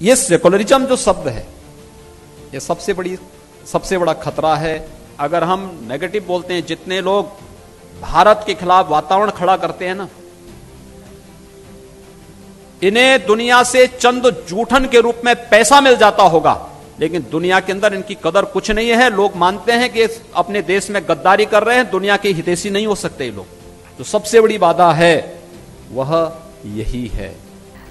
ये सेकुलरिज्म जो शब्द है, ये सबसे बड़ा खतरा है। अगर हम नेगेटिव बोलते हैं, जितने लोग भारत के खिलाफ वातावरण खड़ा करते हैं ना, इन्हें दुनिया से चंद जूठन के रूप में पैसा मिल जाता होगा, लेकिन दुनिया के अंदर इनकी कदर कुछ नहीं है। लोग मानते हैं कि अपने देश में गद्दारी कर रहे हैं, दुनिया के हितैषी नहीं हो सकते ये लोग। तो सबसे बड़ी बाधा है वह यही है।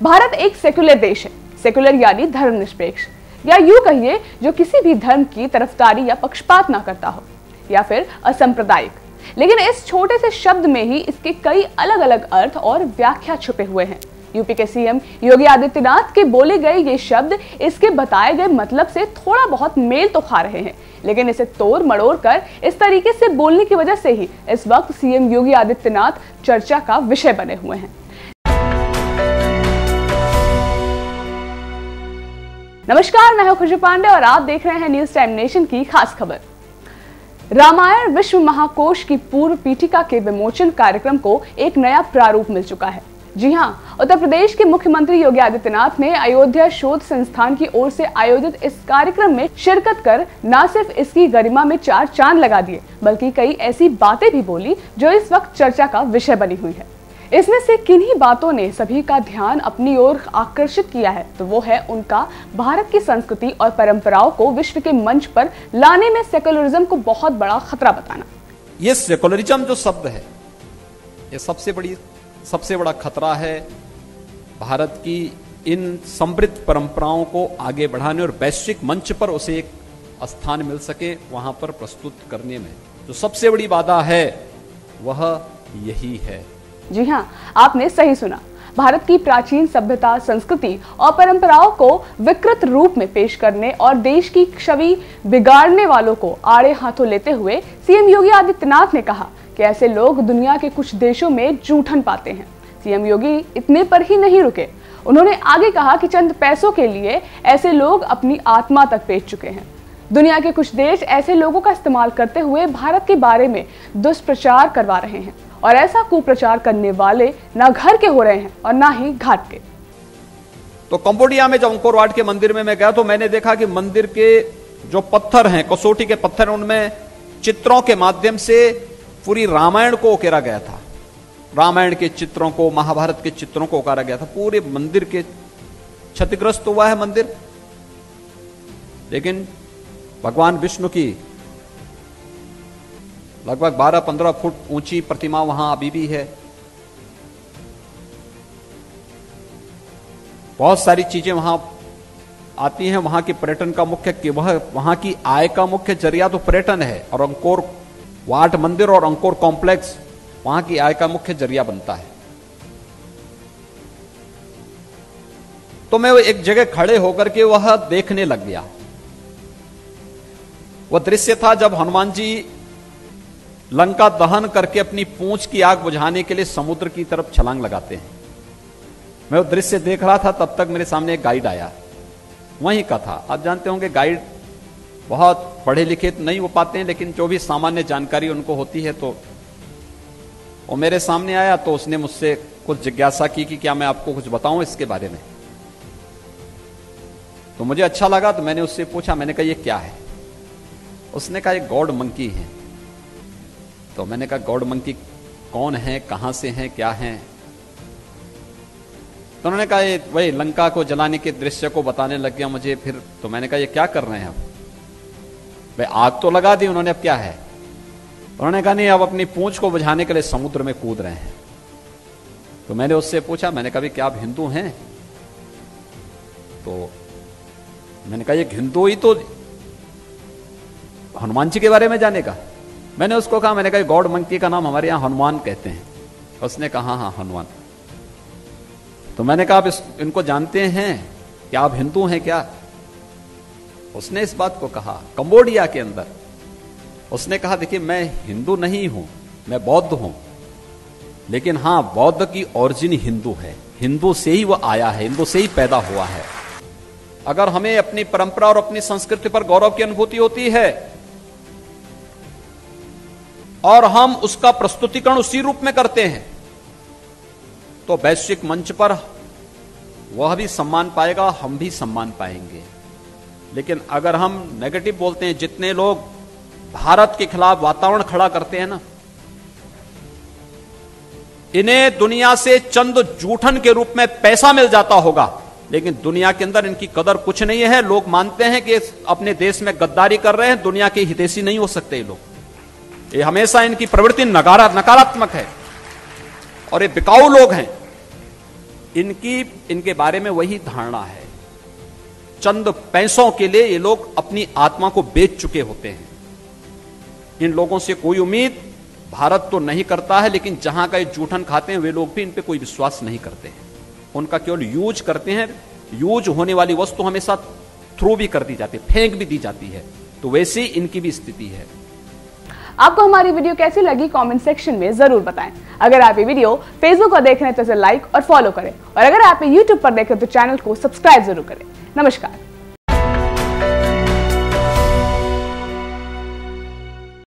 भारत एक सेकुलर देश है, सेकुलर यानी धर्मनिरपेक्ष, या यूं कहिए जो किसी भी धर्म की तरफदारी या पक्षपात ना करता हो, या फिर असंप्रदायिक। लेकिन इस छोटे से शब्द में ही इसके कई अलग अलग अर्थ और व्याख्या छुपे हुए हैं। यूपी के सीएम योगी आदित्यनाथ के बोले गए ये शब्द इसके बताए गए मतलब से थोड़ा बहुत मेल तो खा रहे हैं, लेकिन इसे तोड़ मड़ोड़ कर इस तरीके से बोलने की वजह से ही इस वक्त सीएम योगी आदित्यनाथ चर्चा का विषय बने हुए हैं। नमस्कार, मैं हूं खुशी पांडे और आप देख रहे हैं न्यूज टाइम नेशन की खास खबर। रामायण विश्व महाकोश की पूर्व पीठिका के विमोचन कार्यक्रम को एक नया प्रारूप मिल चुका है। जी हां, उत्तर प्रदेश के मुख्यमंत्री योगी आदित्यनाथ ने अयोध्या शोध संस्थान की ओर से आयोजित इस कार्यक्रम में शिरकत कर न सिर्फ इसकी गरिमा में 4 चांद लगा दिए, बल्कि कई ऐसी बातें भी बोली जो इस वक्त चर्चा का विषय बनी हुई है। इसमें से किन्हीं बातों ने सभी का ध्यान अपनी ओर आकर्षित किया है, तो वो है उनका भारत की संस्कृति और परंपराओं को विश्व के मंच पर लाने में सेकुलरिज्म को बहुत बड़ा खतरा बताना। ये सेकुलरिज्म जो शब्द है, ये सबसे बड़ा खतरा है भारत की इन समृद्ध परंपराओं को आगे बढ़ाने और वैश्विक मंच पर उसे एक स्थान मिल सके, वहां पर प्रस्तुत करने में जो सबसे बड़ी बाधा है वह यही है। जी हां, आपने सही सुना। भारत की प्राचीन सभ्यता, संस्कृति और परंपराओं को विकृत रूप में पेश करने और देश की छवि बिगाड़ने वालों को आड़े हाथों लेते हुए सीएम योगी आदित्यनाथ ने कहा कि ऐसे लोग दुनिया के कुछ देशों में जूठन पाते हैं। सीएम योगी इतने पर ही नहीं रुके, उन्होंने आगे कहा कि चंद पैसों के लिए ऐसे लोग अपनी आत्मा तक बेच चुके हैं। दुनिया के कुछ देश ऐसे लोगों का इस्तेमाल करते हुए भारत के बारे में दुष्प्रचार करवा रहे हैं, और ऐसा कुप्रचार करने वाले ना घर के हो रहे हैं और ना ही घाट के। तो कंबोडिया में जब अंकोर वाट के मंदिर में मैं गया तो मैंने देखा कि मंदिर के जो पत्थर हैं, कसौटी के पत्थर, उनमें चित्रों के माध्यम से पूरी रामायण को उकेरा गया था। रामायण के चित्रों को, महाभारत के चित्रों को उकारा गया था। पूरे मंदिर के क्षतिग्रस्त हुआ है मंदिर, लेकिन भगवान विष्णु की लगभग 12-15 फुट ऊंची प्रतिमा वहां अभी भी है। बहुत सारी चीजें वहां आती हैं। वहां के पर्यटन का मुख्य, वहां की आय का मुख्य जरिया तो पर्यटन है, और अंकोर वाट मंदिर और अंकोर कॉम्प्लेक्स वहां की आय का मुख्य जरिया बनता है। तो मैं एक जगह खड़े होकर के वह देखने लग गया। वह दृश्य था जब हनुमान जी लंका दहन करके अपनी पूंछ की आग बुझाने के लिए समुद्र की तरफ छलांग लगाते हैं। मैं वो दृश्य देख रहा था, तब तक मेरे सामने एक गाइड आया, वहीं का था। आप जानते होंगे गाइड बहुत पढ़े लिखे नहीं हो पाते हैं, लेकिन जो भी सामान्य जानकारी उनको होती है, तो वो मेरे सामने आया। तो उसने मुझसे कुछ जिज्ञासा की कि क्या मैं आपको कुछ बताऊं इसके बारे में। तो मुझे अच्छा लगा, तो मैंने उससे पूछा, मैंने कहा ये क्या है? उसने कहा ये गॉड मंकी है। तो मैंने कहा गॉड मंकी कौन है, कहां से हैं, क्या हैं? तो उन्होंने कहा ये वही लंका को जलाने के दृश्य को बताने लग गया मुझे। फिर तो मैंने कहा ये क्या कर रहे हैं आप? भाई आग तो लगा दी उन्होंने, अब क्या है? उन्होंने कहा नहीं, अब अपनी पूंछ को बुझाने के लिए समुद्र में कूद रहे हैं। तो मैंने उससे पूछा, मैंने कहा क्या आप हिंदू हैं? तो मैंने कहा ये हिंदू ही तो हनुमान जी के बारे में जानेगा। मैंने उसको कहा, मैंने कहा गॉड मंकी का नाम हमारे यहां हनुमान कहते हैं। उसने कहा हाँ हनुमान। तो मैंने कहा आप इनको जानते हैं, क्या आप हिंदू हैं क्या? उसने इस बात को कहा कंबोडिया के अंदर। उसने कहा देखिए मैं हिंदू नहीं हूं, मैं बौद्ध हूं, लेकिन हां बौद्ध की ओरिजिन हिंदू है, हिंदू से ही वो आया है, हिंदू से ही पैदा हुआ है। अगर हमें अपनी परंपरा और अपनी संस्कृति पर गौरव की अनुभूति होती है और हम उसका प्रस्तुतिकरण उसी रूप में करते हैं, तो वैश्विक मंच पर वह भी सम्मान पाएगा, हम भी सम्मान पाएंगे। लेकिन अगर हम नेगेटिव बोलते हैं, जितने लोग भारत के खिलाफ वातावरण खड़ा करते हैं ना, इन्हें दुनिया से चंद जूठन के रूप में पैसा मिल जाता होगा, लेकिन दुनिया के अंदर इनकी कदर कुछ नहीं है। लोग मानते हैं कि अपने देश में गद्दारी कर रहे हैं, दुनिया के हितैषी नहीं हो सकते ये लोग। ये हमेशा इनकी प्रवृत्ति नकारात्मक है और ये बिकाऊ लोग हैं। इनके बारे में वही धारणा है। चंद पैसों के लिए ये लोग अपनी आत्मा को बेच चुके होते हैं। इन लोगों से कोई उम्मीद भारत तो नहीं करता है, लेकिन जहां का ये जूठन खाते हैं वे लोग भी इन पे कोई विश्वास नहीं करते हैं। उनका केवल यूज करते हैं। यूज होने वाली वस्तु हमेशा थ्रो भी कर दी जाती है, फेंक भी दी जाती है। तो वैसे ही इनकी भी स्थिति है। आपको हमारी वीडियो कैसी लगी कमेंट सेक्शन में जरूर बताएं। अगर आप ये वीडियो फेसबुक पर देख रहे हैं तो इसे लाइक और फॉलो करें, और अगर आप यूट्यूब पर देख रहे हैं तो चैनल को सब्सक्राइब जरूर करें। नमस्कार।